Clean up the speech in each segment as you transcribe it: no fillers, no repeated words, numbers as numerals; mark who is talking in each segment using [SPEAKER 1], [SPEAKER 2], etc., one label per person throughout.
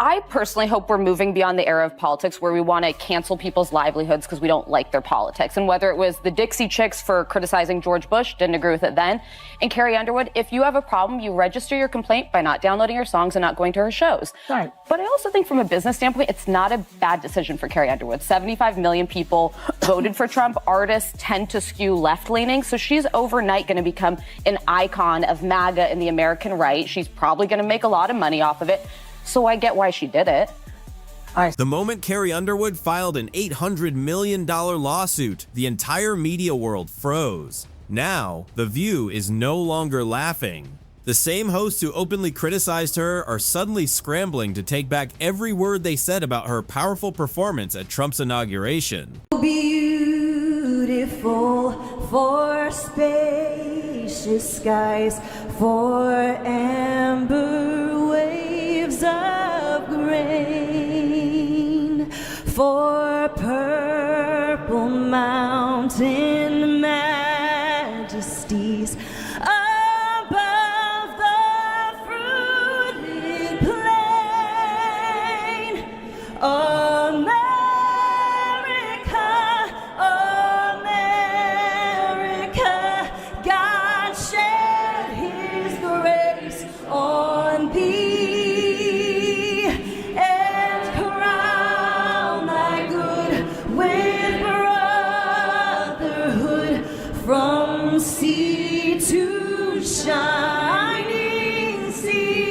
[SPEAKER 1] I personally hope we're moving beyond the era of politics where we want to cancel people's livelihoods because we don't like their politics. And whether it was the Dixie Chicks for criticizing George Bush, didn't agree with it then, and Carrie Underwood, if you have a problem, you register your complaint by not downloading her songs and not going to her shows.
[SPEAKER 2] Right.
[SPEAKER 1] But I also think from a business standpoint, it's not a bad decision for Carrie Underwood. 75 million people voted for Trump. Artists tend to skew left-leaning, so she's overnight going to become an icon of MAGA and the American right. She's probably going to make a lot of money off of it. So I get why she did it.
[SPEAKER 3] The moment Carrie Underwood filed an $800 million lawsuit, the entire media world froze. Now, The View is no longer laughing. The same hosts who openly criticized her are suddenly scrambling to take back every word they said about her powerful performance at Trump's inauguration.
[SPEAKER 4] Beautiful for spacious skies, for amber waves of grain, for purple mountain majesties above the fruited plain. America, God shed his grace on thee, and crown thy good with brotherhood from sea to shining sea.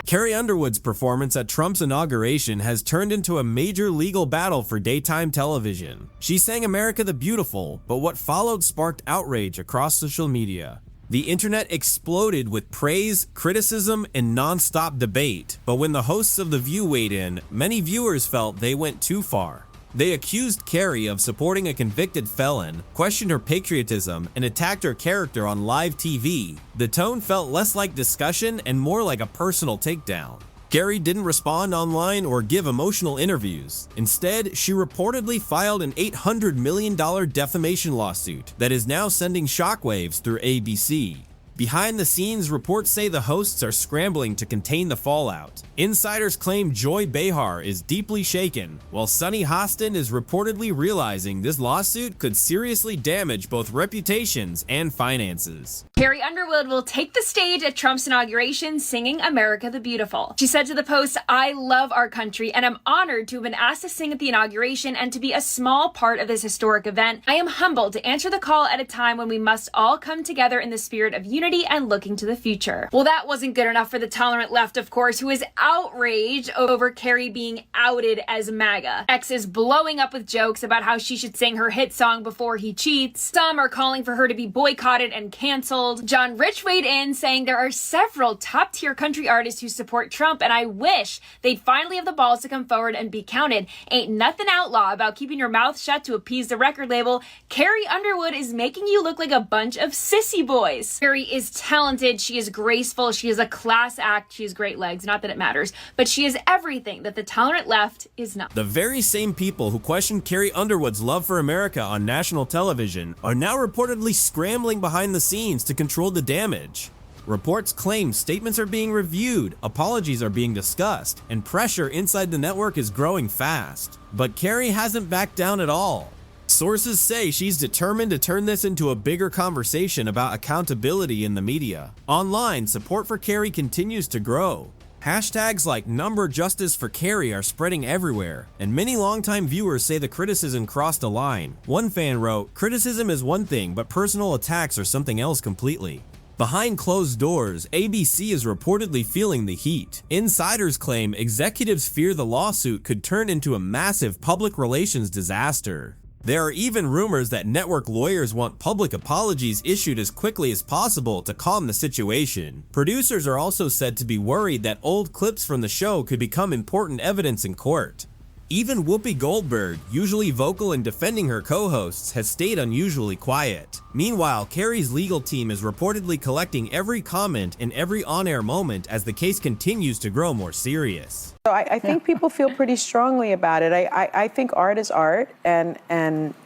[SPEAKER 3] Carrie Underwood's performance at Trump's inauguration has turned into a major legal battle for daytime television. She sang America the Beautiful, but what followed sparked outrage across social media. The internet exploded with praise, criticism, and non-stop debate, but when the hosts of The View weighed in, many viewers felt they went too far. They accused Carrie of supporting a convicted felon, questioned her patriotism, and attacked her character on live TV. The tone felt less like discussion and more like a personal takedown. Carrie didn't respond online or give emotional interviews. Instead, she reportedly filed an $800 million defamation lawsuit that is now sending shockwaves through ABC. Behind the scenes, reports say the hosts are scrambling to contain the fallout. Insiders claim Joy Behar is deeply shaken, while Sunny Hostin is reportedly realizing this lawsuit could seriously damage both reputations and finances.
[SPEAKER 5] Carrie Underwood will take the stage at Trump's inauguration singing America the Beautiful. She said to the Post, "I love our country and I'm honored to have been asked to sing at the inauguration and to be a small part of this historic event. I am humbled to answer the call at a time when we must all come together in the spirit of unity and looking to the future." Well, that wasn't good enough for the tolerant left, of course, who is outraged over Carrie being outed as MAGA. X is blowing up with jokes about how she should sing her hit song Before He Cheats. Some are calling for her to be boycotted and canceled. John Rich weighed in, saying there are several top-tier country artists who support Trump, and I wish they'd finally have the balls to come forward and be counted. Ain't nothing outlaw about keeping your mouth shut to appease the record label. Carrie Underwood is making you look like a bunch of sissy boys. Carrie is talented, she is graceful, she is a class act, she has great legs, not that it matters, but she is everything that the tolerant left is not.
[SPEAKER 3] The very same people who questioned Carrie Underwood's love for America on national television are now reportedly scrambling behind the scenes to control the damage. Reports claim statements are being reviewed, apologies are being discussed, and pressure inside the network is growing fast. But Carrie hasn't backed down at all. Sources say she's determined to turn this into a bigger conversation about accountability in the media. Online, support for Carrie continues to grow. Hashtags like #JusticeForCarrie are spreading everywhere, and many longtime viewers say the criticism crossed a line. One fan wrote, "Criticism is one thing, but personal attacks are something else completely." Behind closed doors, ABC is reportedly feeling the heat. Insiders claim executives fear the lawsuit could turn into a massive public relations disaster. There are even rumors that network lawyers want public apologies issued as quickly as possible to calm the situation. Producers are also said to be worried that old clips from the show could become important evidence in court. Even Whoopi Goldberg, usually vocal in defending her co-hosts, has stayed unusually quiet. Meanwhile, Carrie's legal team is reportedly collecting every comment in every on-air moment as the case continues to grow more serious.
[SPEAKER 2] So I think people feel pretty strongly about it. I think art is art, and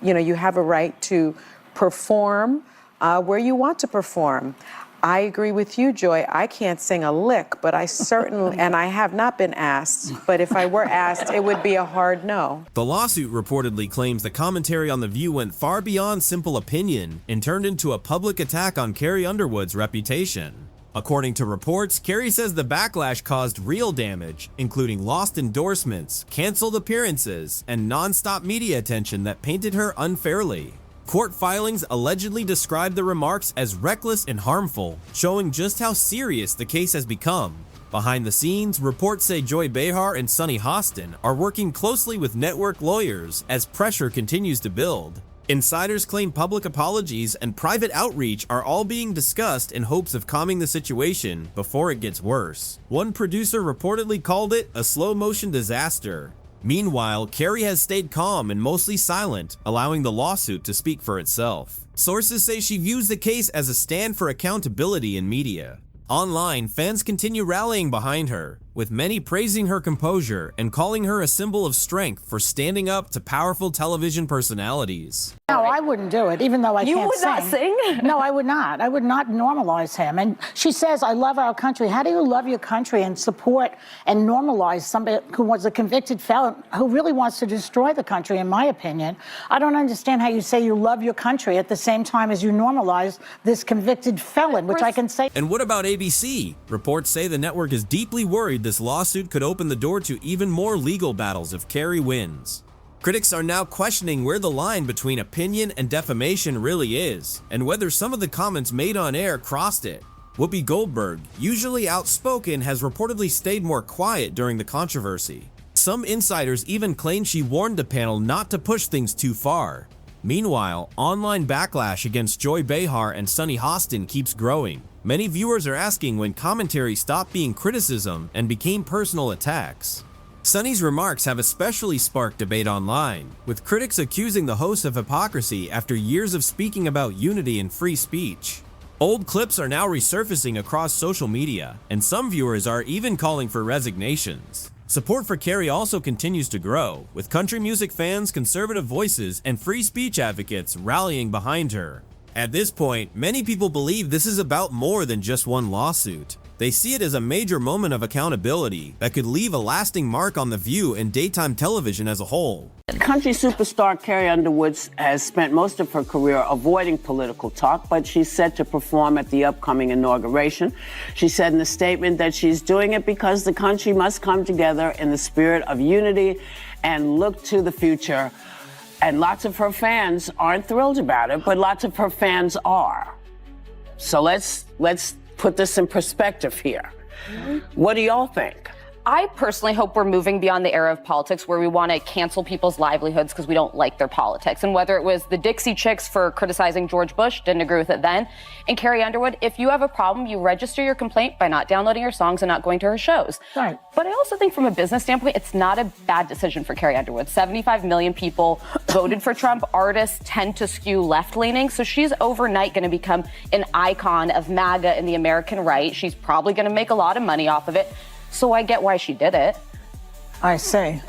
[SPEAKER 2] you know, you have a right to perform where you want to perform. I agree with you, Joy. I can't sing a lick, but I certainly, and I have not been asked, but if I were asked, it would be a hard no.
[SPEAKER 3] The lawsuit reportedly claims the commentary on The View went far beyond simple opinion and turned into a public attack on Carrie Underwood's reputation. According to reports, Carrie says the backlash caused real damage, including lost endorsements, canceled appearances, and non-stop media attention that painted her unfairly. Court filings allegedly describe the remarks as reckless and harmful, showing just how serious the case has become. Behind the scenes, reports say Joy Behar and Sunny Hostin are working closely with network lawyers as pressure continues to build. Insiders claim public apologies and private outreach are all being discussed in hopes of calming the situation before it gets worse. One producer reportedly called it a slow-motion disaster. Meanwhile, Carrie has stayed calm and mostly silent, allowing the lawsuit to speak for itself. Sources say she views the case as a stand for accountability in media. Online, fans continue rallying behind her, with many praising her composure and calling her a symbol of strength for standing up to powerful television personalities.
[SPEAKER 6] No, I wouldn't do it, even though I can't sing.
[SPEAKER 1] You would not sing?
[SPEAKER 6] No, I would not. I would not normalize him. And she says, I love our country. How do you love your country and support and normalize somebody who was a convicted felon who really wants to destroy the country, in my opinion? I don't understand how you say you love your country at the same time as you normalize this convicted felon, which I can say.
[SPEAKER 3] And what about ABC? Reports say the network is deeply worried this lawsuit could open the door to even more legal battles if Carrie wins. Critics are now questioning where the line between opinion and defamation really is, and whether some of the comments made on air crossed it. Whoopi Goldberg, usually outspoken, has reportedly stayed more quiet during the controversy. Some insiders even claim she warned the panel not to push things too far. Meanwhile, online backlash against Joy Behar and Sunny Hostin keeps growing. Many viewers are asking when commentary stopped being criticism and became personal attacks. Sunny's remarks have especially sparked debate online, with critics accusing the host of hypocrisy after years of speaking about unity and free speech. Old clips are now resurfacing across social media, and some viewers are even calling for resignations. Support for Carrie also continues to grow, with country music fans, conservative voices, and free speech advocates rallying behind her. At this point, many people believe this is about more than just one lawsuit. They see it as a major moment of accountability that could leave a lasting mark on The View and daytime television as a whole.
[SPEAKER 7] Country superstar Carrie Underwood has spent most of her career avoiding political talk, but she's set to perform at the upcoming inauguration. She said in a statement that she's doing it because the country must come together in the spirit of unity and look to the future. And lots of her fans aren't thrilled about it, but lots of her fans are. So let's put this in perspective here. What do y'all think?
[SPEAKER 1] I personally hope we're moving beyond the era of politics where we want to cancel people's livelihoods because we don't like their politics. And whether it was the Dixie Chicks for criticizing George Bush, didn't agree with it then, and Carrie Underwood, if you have a problem, you register your complaint by not downloading her songs and not going to her shows.
[SPEAKER 6] Right.
[SPEAKER 1] But I also think from a business standpoint, it's not a bad decision for Carrie Underwood. 75 million people voted for Trump. Artists tend to skew left-leaning, so she's overnight going to become an icon of MAGA and the American right. She's probably going to make a lot of money off of it. So I get why she did it.
[SPEAKER 6] I say.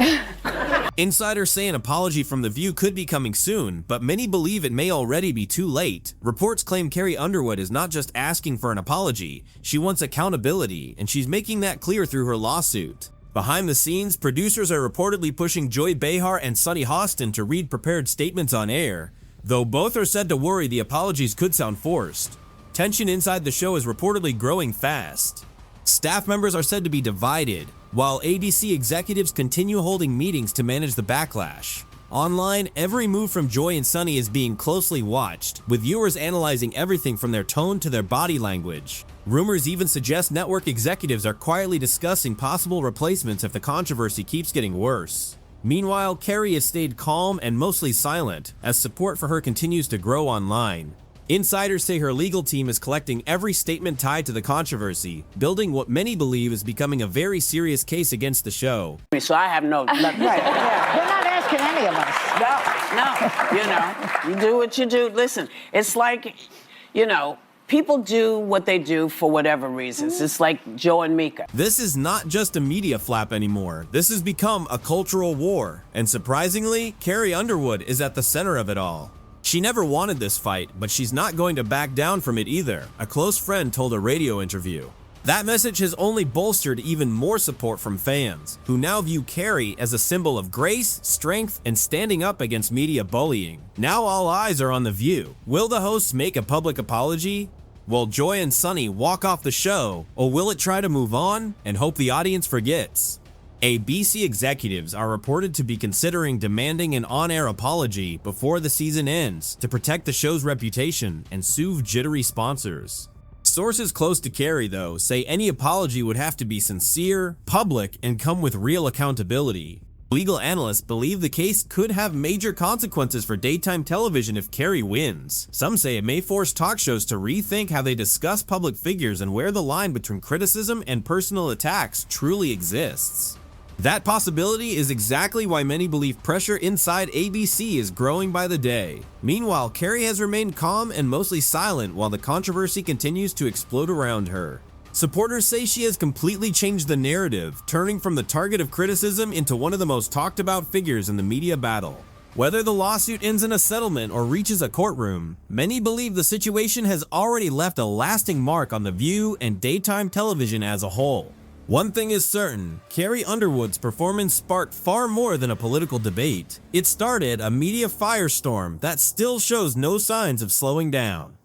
[SPEAKER 3] Insiders say an apology from The View could be coming soon, but many believe it may already be too late. Reports claim Carrie Underwood is not just asking for an apology, she wants accountability, and she's making that clear through her lawsuit. Behind the scenes, producers are reportedly pushing Joy Behar and Sunny Hostin to read prepared statements on air, though both are said to worry the apologies could sound forced. Tension inside the show is reportedly growing fast. Staff members are said to be divided, while ABC executives continue holding meetings to manage the backlash. Online, every move from Joy and Sunny is being closely watched, with viewers analyzing everything from their tone to their body language. Rumors even suggest network executives are quietly discussing possible replacements if the controversy keeps getting worse. Meanwhile, Carrie has stayed calm and mostly silent, as support for her continues to grow online. Insiders say her legal team is collecting every statement tied to the controversy, building what many believe is becoming a very serious case against the show.
[SPEAKER 7] So I have nothing.
[SPEAKER 6] Right, yeah. We're not asking any of us.
[SPEAKER 7] No, you do what you do. Listen, it's like, people do what they do for whatever reasons. It's like Joe and Mika.
[SPEAKER 3] This is not just a media flap anymore. This has become a cultural war, and surprisingly, Carrie Underwood is at the center of it all. She never wanted this fight, but she's not going to back down from it either, a close friend told a radio interview. That message has only bolstered even more support from fans, who now view Carrie as a symbol of grace, strength, and standing up against media bullying. Now all eyes are on The View. Will the hosts make a public apology? Will Joy and Sunny walk off the show, or will it try to move on and hope the audience forgets? ABC executives are reported to be considering demanding an on-air apology before the season ends to protect the show's reputation and soothe jittery sponsors. Sources close to Carrie, though, say any apology would have to be sincere, public, and come with real accountability. Legal analysts believe the case could have major consequences for daytime television if Carrie wins. Some say it may force talk shows to rethink how they discuss public figures and where the line between criticism and personal attacks truly exists. That possibility is exactly why many believe pressure inside ABC is growing by the day. Meanwhile, Carrie has remained calm and mostly silent while the controversy continues to explode around her. Supporters say she has completely changed the narrative, turning from the target of criticism into one of the most talked about figures in the media battle. Whether the lawsuit ends in a settlement or reaches a courtroom, many believe the situation has already left a lasting mark on The View and daytime television as a whole. One thing is certain, Carrie Underwood's performance sparked far more than a political debate. It started a media firestorm that still shows no signs of slowing down.